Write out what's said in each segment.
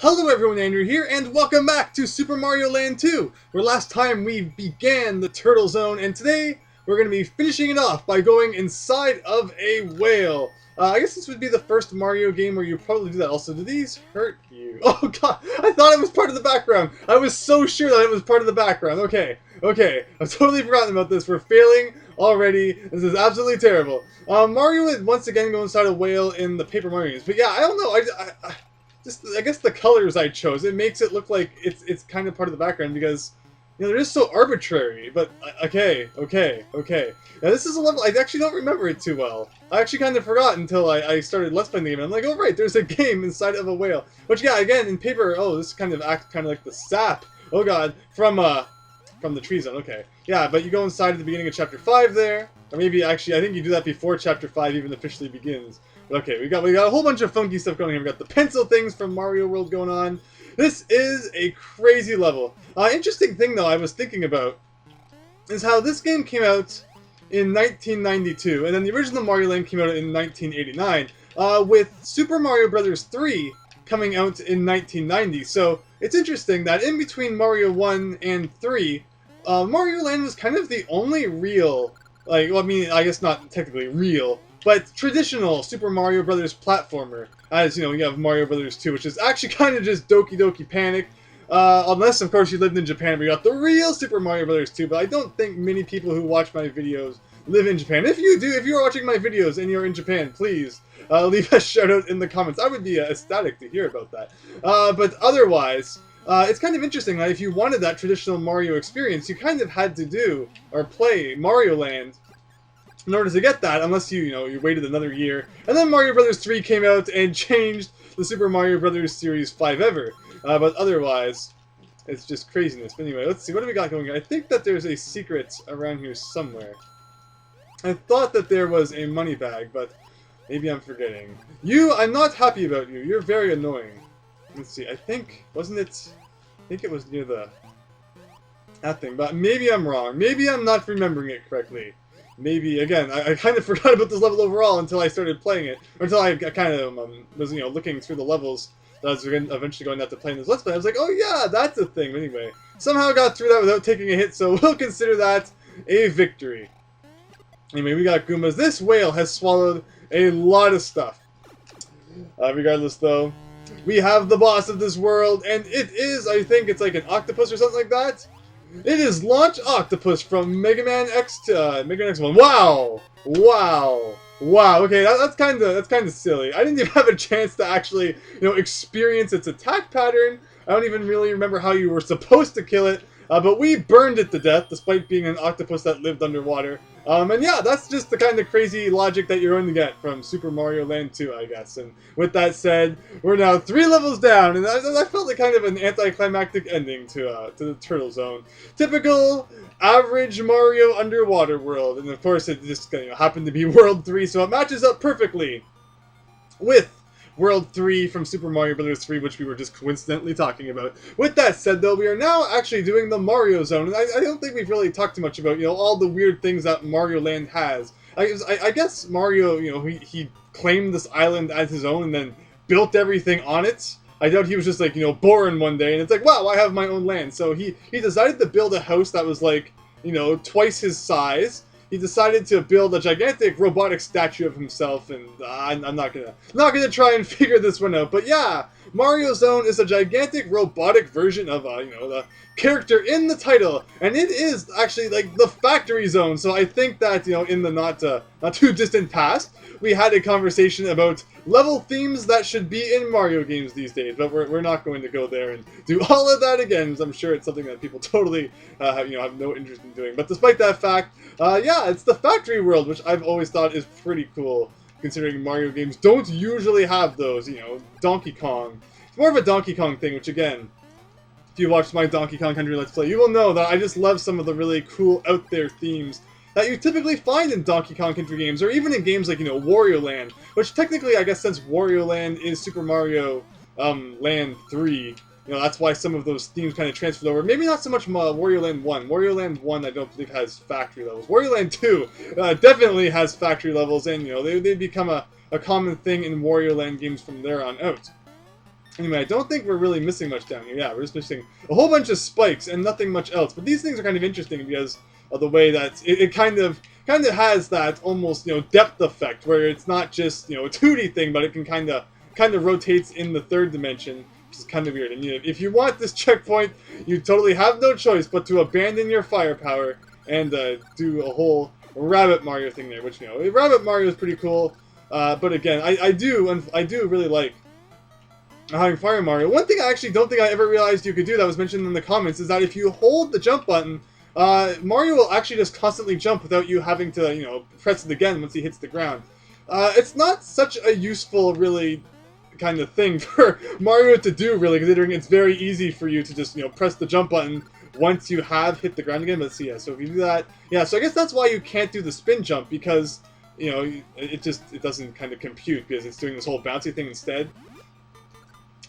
Hello everyone, Andrew here, and welcome back to Super Mario Land 2, where last time we began the Turtle Zone, and today we're going to be finishing it off by going inside of a whale. I guess this would be the first Mario game where you probably do that. Also, do these hurt you? Oh god, I thought it was part of the background. I was so sure that it was part of the background. Okay, I've totally forgotten about this. We're failing already. This is absolutely terrible. Mario would once again go inside a whale in the Paper Mario games, but yeah, I don't know. I guess the colors I chose, it makes it look like it's kind of part of the background because, they're just so arbitrary. But okay. Now this is a level I actually don't remember it too well. I actually kind of forgot until I started Let's Playing the game. And I'm like, oh right, there's a game inside of a whale. Which yeah, again in paper, oh this kind of acts kind of like the sap. Oh god, from the tree zone. Okay, yeah, but you go inside at the beginning of chapter 5 there, or maybe actually I think you do that before chapter 5 even officially begins. Okay, we got a whole bunch of funky stuff going here. We got the pencil things from Mario World going on. This is a crazy level. Interesting thing though I was thinking about is how this game came out in 1992, and then the original Mario Land came out in 1989, with Super Mario Bros. 3 coming out in 1990. So it's interesting that in between Mario 1 and 3, Mario Land was kind of the only real, well, I mean, I guess not technically real, but traditional Super Mario Brothers platformer. As you know, you have Mario Brothers 2, which is actually kind of just Doki Doki Panic. Unless, of course, you lived in Japan, we got the real Super Mario Brothers 2, but I don't think many people who watch my videos live in Japan. If you do, if you're watching my videos and you're in Japan, please leave a shout out in the comments. I would be ecstatic to hear about that. But otherwise, it's kind of interesting that if you wanted that traditional Mario experience, you kind of had to do or play Mario Land in order to get that, unless you waited another year. And then Mario Bros. 3 came out and changed the Super Mario Bros. Series 5 ever. But otherwise, it's just craziness. But anyway, let's see, what do we got going here? I think that there's a secret around here somewhere. I thought that there was a money bag, but maybe I'm forgetting. I'm not happy about you. You're very annoying. Let's see, I think it was near that thing, but maybe I'm wrong. Maybe I'm not remembering it correctly. Maybe, again, I kind of forgot about this level overall until I started playing it. Or until I kind of was, looking through the levels that I was eventually going to have to play in this Let's Play. I was like, oh yeah, that's a thing. But anyway, somehow got through that without taking a hit, so we'll consider that a victory. Anyway, we got Goombas. This whale has swallowed a lot of stuff. Regardless, though, we have the boss of this world, and it is, I think it's like an octopus or something like that. It is Launch Octopus from Mega Man X to Mega Man X1. Wow. Okay, that's kind of silly. I didn't even have a chance to actually, experience its attack pattern. I don't even really remember how you were supposed to kill it. But we burned it to death, despite being an octopus that lived underwater. And yeah, that's just the kind of crazy logic that you're going to get from Super Mario Land 2, I guess. And with that said, we're now 3 levels down, and I felt like kind of an anticlimactic ending to the Turtle Zone. Typical, average Mario underwater world, and of course it just happened to be World 3, so it matches up perfectly with World 3 from Super Mario Bros. 3, which we were just coincidentally talking about. With that said, though, we are now actually doing the Mario Zone, and I don't think we've really talked too much about, all the weird things that Mario Land has. I guess Mario, he claimed this island as his own and then built everything on it. I doubt he was just like, born one day and it's like, wow, I have my own land. So he decided to build a house that was like, twice his size. He decided to build a gigantic robotic statue of himself, and I'm not gonna try and figure this one out. But yeah, Mario Zone is a gigantic robotic version of the character in the title, and it is actually like the factory zone. So I think that in the not too distant past, we had a conversation about level themes that should be in Mario games these days, but we're not going to go there and do all of that again, because I'm sure it's something that people totally have no interest in doing. But despite that fact, yeah, it's the factory world, which I've always thought is pretty cool, considering Mario games don't usually have those. Donkey Kong. It's more of a Donkey Kong thing, which again, if you watched my Donkey Kong Country Let's Play, you will know that I just love some of the really cool out there themes that you typically find in Donkey Kong Country games, or even in games like, Wario Land, which technically, I guess, since Wario Land is Super Mario Land 3, that's why some of those themes kind of transferred over. Maybe not so much Wario Land 1. Wario Land 1, I don't believe, has factory levels. Wario Land 2 definitely has factory levels, and, they become a common thing in Wario Land games from there on out. Anyway, I don't think we're really missing much down here. Yeah, we're just missing a whole bunch of spikes and nothing much else. But these things are kind of interesting because of the way that it kind of has that almost, you know, depth effect where it's not just, you know, a 2D thing, but it can kind of rotates in the third dimension, which is kind of weird. And you know, if you want this checkpoint, you totally have no choice but to abandon your firepower and do a whole Rabbit Mario thing there. Which, you know, Rabbit Mario is pretty cool. But again, I do really like having Fire Mario. One thing I actually don't think I ever realized you could do that was mentioned in the comments is that if you hold the jump button, Mario will actually just constantly jump without you having to, you know, press it again once he hits the ground. It's not such a useful, really, kind of thing for Mario to do, really, considering it's very easy for you to just, you know, press the jump button once you have hit the ground again. But let's see, yeah, so if you do that, yeah, so I guess that's why you can't do the spin jump, because, you know, it doesn't kind of compute, because it's doing this whole bouncy thing instead.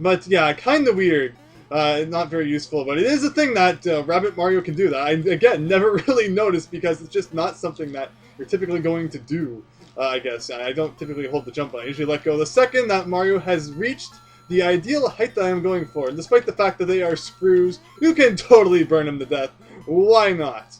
But yeah, kind of weird. Not very useful, but it is a thing that Rabbit Mario can do that I, again, never really noticed because it's just not something that you're typically going to do, I guess. I don't typically hold the jump button. I usually let go the second that Mario has reached the ideal height that I'm going for. And despite the fact that they are screws, you can totally burn them to death. Why not?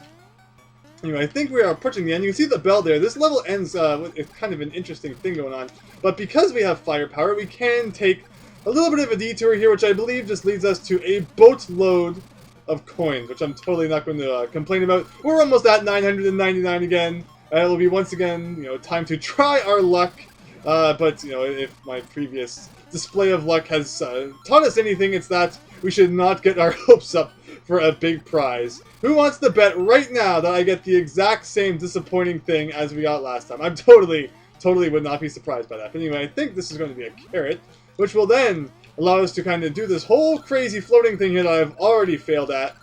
Anyway, I think we are approaching the end. You can see the bell there. This level ends with kind of an interesting thing going on. But because we have firepower, we can take a little bit of a detour here, which I believe just leads us to a boatload of coins, which I'm totally not going to complain about. We're almost at 999 again. It'll be once again, you know, time to try our luck. But you know, if my previous display of luck has taught us anything, it's that we should not get our hopes up for a big prize. Who wants to bet right now that I get the exact same disappointing thing as we got last time? I'm totally would not be surprised by that. But anyway, I think this is going to be a carrot, which will then allow us to kind of do this whole crazy floating thing here that I've already failed at.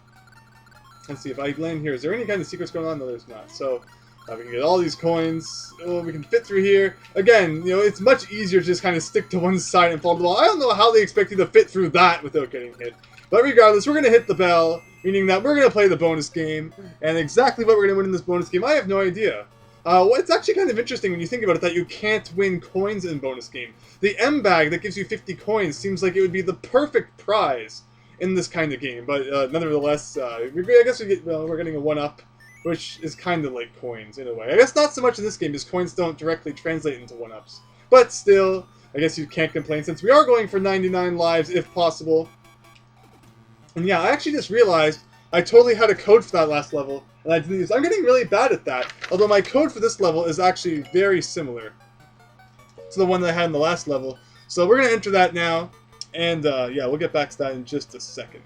Let's see if I land here. Is there any kind of secrets going on? No, there's not. So we can get all these coins. Oh, we can fit through here. Again, you know, it's much easier to just kind of stick to one side and follow the ball. I don't know how they expect you to fit through that without getting hit. But regardless, we're going to hit the bell, meaning that we're going to play the bonus game. And exactly what we're going to win in this bonus game, I have no idea. Well, it's actually kind of interesting when you think about it that you can't win coins in bonus game. The M bag that gives you 50 coins seems like it would be the perfect prize in this kind of game. But nevertheless, I guess we're getting a 1-up, which is kind of like coins in a way. I guess not so much in this game, because coins don't directly translate into 1-ups. But still, I guess you can't complain since we are going for 99 lives if possible. And yeah, I actually just realized I totally had a code for that last level, and I didn't use. I'm getting really bad at that. Although my code for this level is actually very similar to the one that I had in the last level. So we're going to enter that now, and yeah, we'll get back to that in just a second.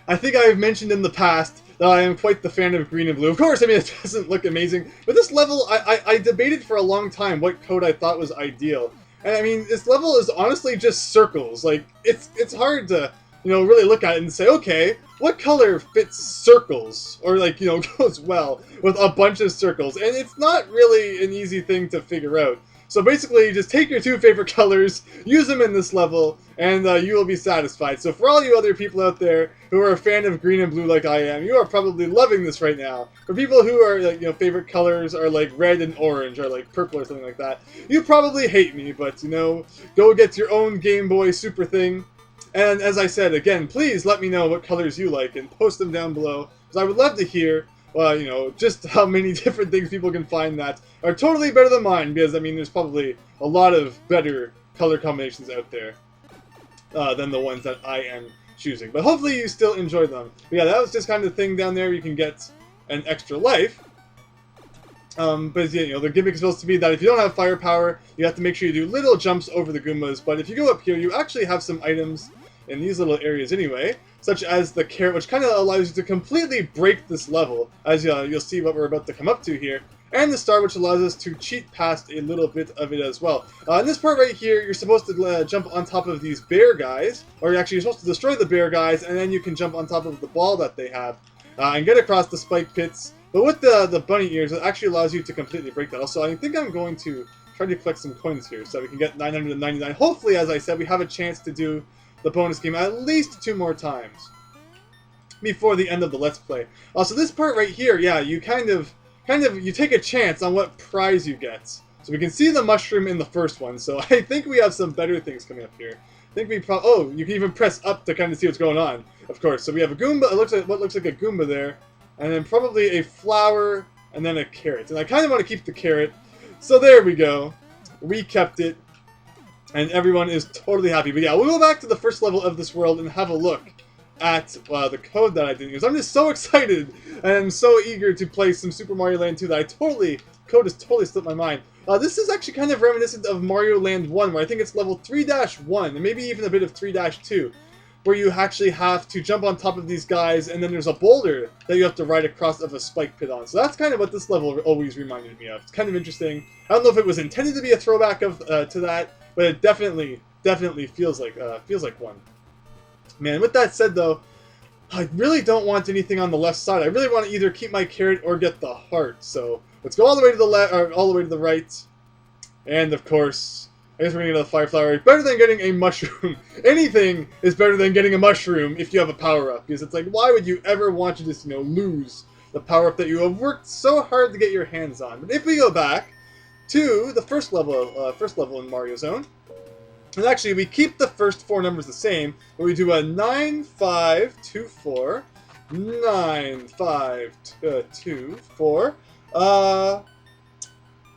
I think I've mentioned in the past that I am quite the fan of green and blue. Of course, I mean, it doesn't look amazing, but this level, I debated for a long time what code I thought was ideal. And I mean, this level is honestly just circles. Like, it's hard to, you know, really look at it and say, okay, what color fits circles? Or, like, you know, goes well with a bunch of circles. And it's not really an easy thing to figure out. So basically, just take your two favorite colors, use them in this level, and you will be satisfied. So for all you other people out there who are a fan of green and blue like I am, you are probably loving this right now. For people who are, like, you know, favorite colors are like red and orange, or like purple or something like that, you probably hate me, but, you know, go get your own Game Boy Super thing. And as I said, again, please let me know what colors you like and post them down below, because I would love to hear, you know, just how many different things people can find that are totally better than mine, because, I mean, there's probably a lot of better color combinations out there than the ones that I am choosing. But hopefully you still enjoy them. But yeah, that was just kind of the thing down there. You can get an extra life. But yeah, you know, the gimmick is supposed to be that if you don't have firepower, you have to make sure you do little jumps over the Goombas. But if you go up here, you actually have some items in these little areas anyway, such as the carrot, which kind of allows you to completely break this level, as you'll see what we're about to come up to here, and the star, which allows us to cheat past a little bit of it as well. In this part right here, you're supposed to jump on top of these bear guys, or actually you're supposed to destroy the bear guys, and then you can jump on top of the ball that they have, and get across the spike pits. But with the bunny ears, it actually allows you to completely break that. Also, I think I'm going to try to collect some coins here, so we can get 999. Hopefully, as I said, we have a chance to do the bonus game at least 2 more times before the end of the Let's Play. Also, this part right here, yeah, you kind of you take a chance on what prize you get. So we can see the mushroom in the first one, so I think we have some better things coming up here. think we probably... Oh, you can even press up to kind of see what's going on, of course. So we have a Goomba. It looks like what looks like a Goomba there. And then probably a flower, and then a carrot. And I kind of want to keep the carrot. So there we go. We kept it. And everyone is totally happy. But yeah, we'll go back to the first level of this world and have a look at the code that I didn't use. I'm just so excited and I'm so eager to play some Super Mario Land 2 that code has totally slipped my mind. This is actually kind of reminiscent of Mario Land 1, where I think it's level 3-1, and maybe even a bit of 3-2, where you actually have to jump on top of these guys, and then there's a boulder that you have to ride across of a spike pit on. So that's kind of what this level always reminded me of. It's kind of interesting. I don't know if it was intended to be a throwback to that, but it definitely feels like one. Man, with that said though, I really don't want anything on the left side. I really want to either keep my carrot or get the heart. So let's go all the way to the left, or all the way to the right. And of course, I guess we're gonna get the fire flower. Better than getting a mushroom. Anything is better than getting a mushroom if you have a power up, because it's like, why would you ever want to just lose the power up that you have worked so hard to get your hands on? But if we go back to the first level in Mario Zone. And actually, we keep the first 4 numbers the same, but we do a 9, 5, 2, 4, 9, 5, 2, 4,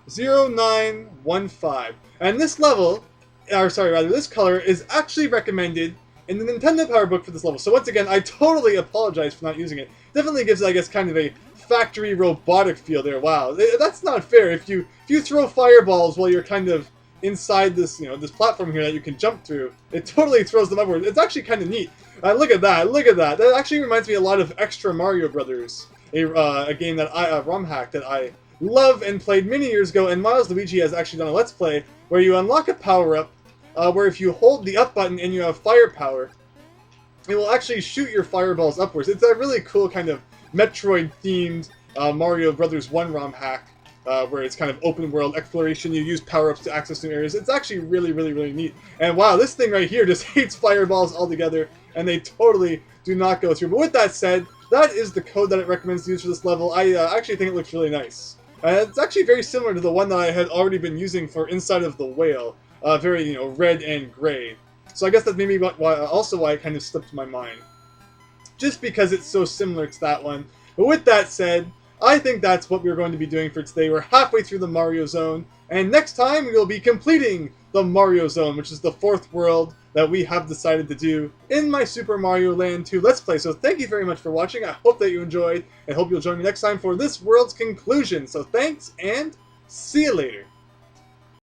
0, 9, 1, 5. And this level, or sorry, rather, this color is actually recommended in the Nintendo Power Book for this level. So once again, I totally apologize for not using it. Definitely gives, I guess, kind of a factory robotic feel there. Wow, that's not fair. If you throw fireballs while you're kind of inside this, this platform here that you can jump through, it totally throws them upward. It's actually kind of neat. Look at that! Look at that! That actually reminds me a lot of Extra Mario Brothers, a game that ROM hack that I love and played many years ago. And Miles Luigi has actually done a Let's Play where you unlock a power up, where if you hold the up button and you have firepower, it will actually shoot your fireballs upwards. It's a really cool kind of Metroid-themed Mario Brothers 1 ROM hack. Where it's kind of open world exploration, you use power-ups to access new areas. It's actually really, really, really neat. And wow, this thing right here just hates fireballs altogether, and they totally do not go through. But with that said, that is the code that it recommends to use for this level. I actually think it looks really nice. It's actually very similar to the one that I had already been using for Inside of the Whale. Very, red and gray. So I guess that's maybe also why it kind of slipped my mind. Just because it's so similar to that one. But with that said, I think that's what we're going to be doing for today. We're halfway through the Mario Zone, and next time we will be completing the Mario Zone, which is the 4th world that we have decided to do in my Super Mario Land 2 Let's Play. So thank you very much for watching. I hope that you enjoyed, and hope you'll join me next time for this world's conclusion. So thanks, and see you later.